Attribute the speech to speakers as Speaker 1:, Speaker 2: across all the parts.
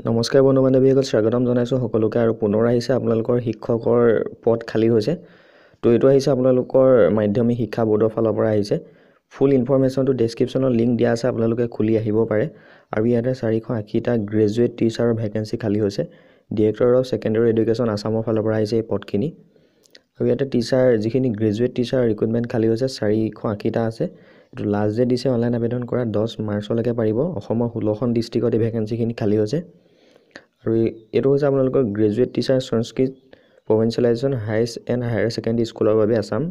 Speaker 1: নমস্কাৰ বন্ধু বান্ধৱীসকল, স্বাগতম জনাইছোঁ সকলোকে। আৰু পুনৰ আহিছে আপোনালোকৰ শিক্ষকৰ পদ খালী হৈছে। তো এইটো আহিছে আপোনালোকৰ মাধ্যমিক শিক্ষা বোৰ্ডৰ ফালৰ পৰা আহিছে। ফুল ইনফৰমেশ্যনটো ডেছক্ৰিপশ্যনত লিংক দিয়া আছে, আপোনালোকে খুলি আহিব পাৰে। আৰু ইয়াতে 480টা গ্ৰেজুৱেট টিচাৰৰ ভেকেঞ্চি খালী হৈছে। ডিৰেক্টৰ অফ ছেকেণ্ডেৰী এডুকেশ্যন আছামৰ ফালৰ পৰা আহিছে এই পদখিনি। আৰু ইয়াতে টিচাৰ যিখিনি গ্ৰেজুৱেট টিচাৰ ৰিক্ৰুইটমেণ্ট খালী হৈছে 480টা আছে। এইটো লাষ্ট ডেট দিছে অনলাইন আবেদন কৰা 10 মাৰ্চলৈকে পাৰিব। অসমৰ 16খন ডিষ্ট্ৰিক্টত এই ভেকেঞ্চিখিনি খালী হৈছে। আৰু এইটো হৈছে আপোনালোকৰ গ্ৰেজুৱেট টিচাৰ সংস্কৃত প্ৰভিঞ্চিয়েলাইজেশ্যন হায়াৰ ছেকেণ্ডেৰী স্কুলৰ বাবে আছাম।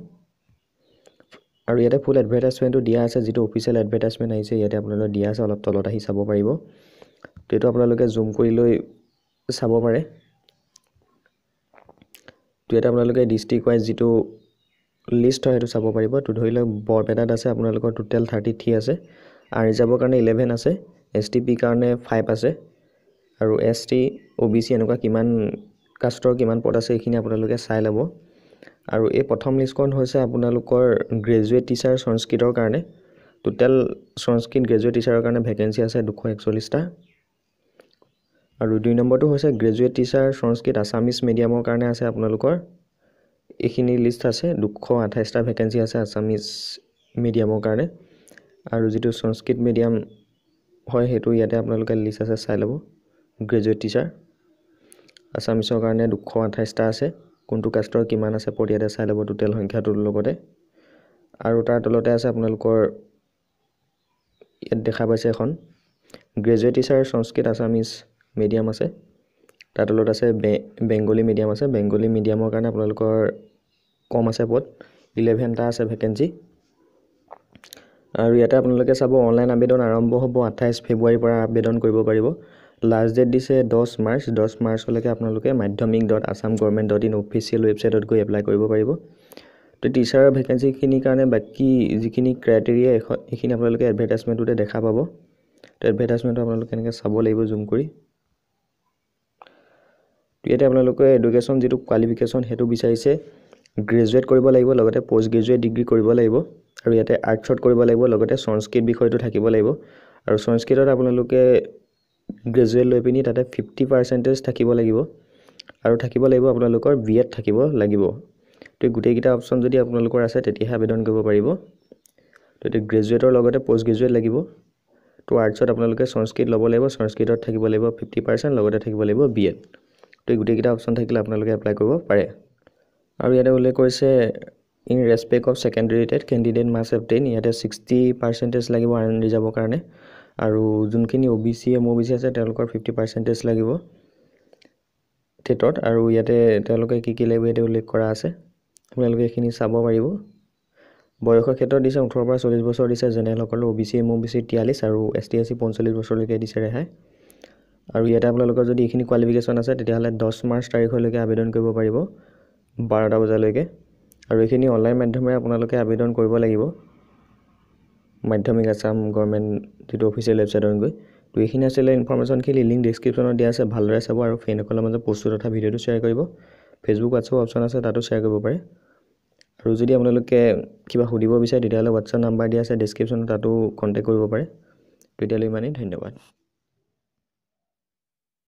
Speaker 1: আৰু ইয়াতে ফুল এডভাৰটাইজমেণ্টটো দিয়া আছে, যিটো অফিচিয়েল এডভাৰটাইজমেণ্ট আহিছে ইয়াতে আপোনালোকে দিয়া আছে, অলপ তলত আহি চাব পাৰিব। তো এইটো আপোনালোকে জুম কৰি লৈ চাব পাৰে। তো ইয়াতে আপোনালোকে ডিষ্ট্ৰিক্ট ৱাইজ যিটো লিষ্ট হয় সেইটো চাব পাৰিব। তো ধৰি লওক বৰপেটাত আছে আপোনালোকৰ টোটেল 33 আছে, আৰ ৰিজাৰ্ভৰ কাৰণে 11 আছে, STP কাৰণে 5 আছে, আৰু ST OBC এনেকুৱা কিমান কাষ্টৰ কিমান পদ আছে এইখিনি আপোনালোকে চাই ল'ব। আৰু এই প্ৰথম লিষ্টখন হৈছে আপোনালোকৰ গ্ৰেজুৱেট টিচাৰ সংস্কৃতৰ কাৰণে। টোটেল সংস্কৃত গ্ৰেজুৱেট টিচাৰৰ কাৰণে ভেকেঞ্চি আছে 241টা। আৰু 2 নম্বৰটো হৈছে গ্ৰেজুৱেট টিচাৰ সংস্কৃত আছামিজ মিডিয়ামৰ কাৰণে আছে আপোনালোকৰ এইখিনি লিষ্ট আছে, 228টা ভেকেঞ্চি আছে আছামিজ মিডিয়ামৰ কাৰণে। আৰু যিটো সংস্কৃত মিডিয়াম হয় সেইটো ইয়াতে আপোনালোকে লিষ্ট আছে, চাই ল'ব। গ্ৰেজুৱেট টিচাৰ আছামিছৰ কাৰণে 228টা আছে, কোনটো কাষ্টৰ কিমান আছে পদ ইয়াতে চাই ল'ব টোটেল সংখ্যাটোৰ লগতে। আৰু তাৰ তলতে আছে আপোনালোকৰ ইয়াত দেখা পাইছে এখন গ্ৰেজুৱেট টিচাৰ সংস্কৃত আছামিজ মিডিয়াম আছে, তাৰ তলত আছে বেংগলী মিডিয়াম আছে। বেংগলী মিডিয়ামৰ কাৰণে আপোনালোকৰ কম আছে পদ, 11টা আছে ভেকেঞ্চি। আৰু ইয়াতে আপোনালোকে চাব অনলাইন আবেদন আৰম্ভ হ'ব 28 ফেব্ৰুৱাৰীৰ পৰা আবেদন কৰিব পাৰিব। লাষ্ট ডেট দিছে 10 মাৰ্চ। 10 মাৰ্চলৈকে আপোনালোকে madhyamik.assam.government.in অফিচিয়েল ৱেবছাইটত গৈ এপ্লাই কৰিব পাৰিব। তো টিচাৰৰ ভেকেঞ্চিখিনিৰ কাৰণে বাকী যিখিনি ক্ৰাইটেৰিয়া এইখিনি আপোনালোকে এডভাৰটাইজমেণ্টটোতে দেখা পাব। তো এডভাৰটাইজমেণ্টটো আপোনালোকে এনেকৈ চাব লাগিব জুম কৰি। তো ইয়াতে আপোনালোকে এডুকেশ্যন যিটো কোৱালিফিকেশ্যন সেইটো বিচাৰিছে, গ্ৰেজুৱেট কৰিব লাগিব, লগতে পষ্ট গ্ৰেজুৱেট ডিগ্ৰী কৰিব লাগিব, আৰু ইয়াতে আৰ্টছত কৰিব লাগিব, লগতে সংস্কৃত বিষয়টো থাকিব লাগিব। আৰু সংস্কৃতত আপোনালোকে গ্ৰেজুৱেট লৈ পিনি তাতে 50% থাকিব লাগিব, আৰু থাকিব লাগিব আপোনালোকৰ BEd থাকিব লাগিব। তো গোটেইকেইটা অপশ্যন যদি আপোনালোকৰ আছে তেতিয়াহে আবেদন কৰিব পাৰিব। তো এতিয়া গ্ৰেজুৱেটৰ লগতে পষ্ট গ্ৰেজুৱেট লাগিব। তো আৰ্টছত আপোনালোকে সংস্কৃত ল'ব লাগিব, সংস্কৃতত থাকিব লাগিব 50%, লগতে থাকিব লাগিব BEd। তো গোটেইকেইটা অপশ্যন থাকিলে আপোনালোকে এপ্লাই কৰিব পাৰে। আৰু ইয়াতে উল্লেখ কৰিছে in respect of secondary TET candidate must obtain, ইয়াতে 60% লাগিব আন ৰিজাৰ্ভৰ কাৰণে। আৰু যোনখিনি OBC MOBC আছে তেওঁলোকৰ 50% লাগিব টেটত। আৰু ইয়াতে তেওঁলোকে কি লাগিব ইয়াতে উল্লেখ কৰা আছে, আপোনালোকে এইখিনি চাব পাৰিব। বয়সৰ ক্ষেত্ৰত দিছে 18 পৰা 40 বছৰ দিছে জেনেৰেলসকলৰ, OBC MOBC 43, আৰু ST SC 45 বছৰলৈকে দিছে ৰেহাই। আৰু ইয়াতে আপোনালোকৰ যদি এইখিনি কোৱালিফিকেশ্যন আছে তেতিয়াহ'লে 10 মাৰ্চ তাৰিখলৈকে আবেদন কৰিব পাৰিব 12টা বজালৈকে। আৰু এইখিনি অনলাইন মাধ্যমেৰে আপোনালোকে আবেদন কৰিব লাগিব মাধ্যমিক আছাম গভৰ্ণমেণ্ট যিটো অফিচিয়েল ৱেবছাইটত গৈ। তো এইখিনি আছিলে ইনফৰমেশ্যনখিনি, লিংক ডেছক্ৰিপশ্যনত দিয়া আছে, ভালদৰে চাব। আৰু ফ্ৰেণ্ডসকলৰ মাজত পোষ্টটো তথা ভিডিঅ'টো শ্বেয়াৰ কৰিব। ফেচবুক হোৱাটছআপ অপশ্যন আছে, তাতো শ্বেয়াৰ কৰিব পাৰে। আৰু যদি আপোনালোকে কিবা সুধিব বিচাৰে তেতিয়াহ'লে হোৱাটছআপ নাম্বাৰ দিয়া আছে ডেছক্ৰিপশ্যনত, তাতো কণ্টেক্ট কৰিব পাৰে। তেতিয়াহ'লে ইমানেই, ধন্যবাদ।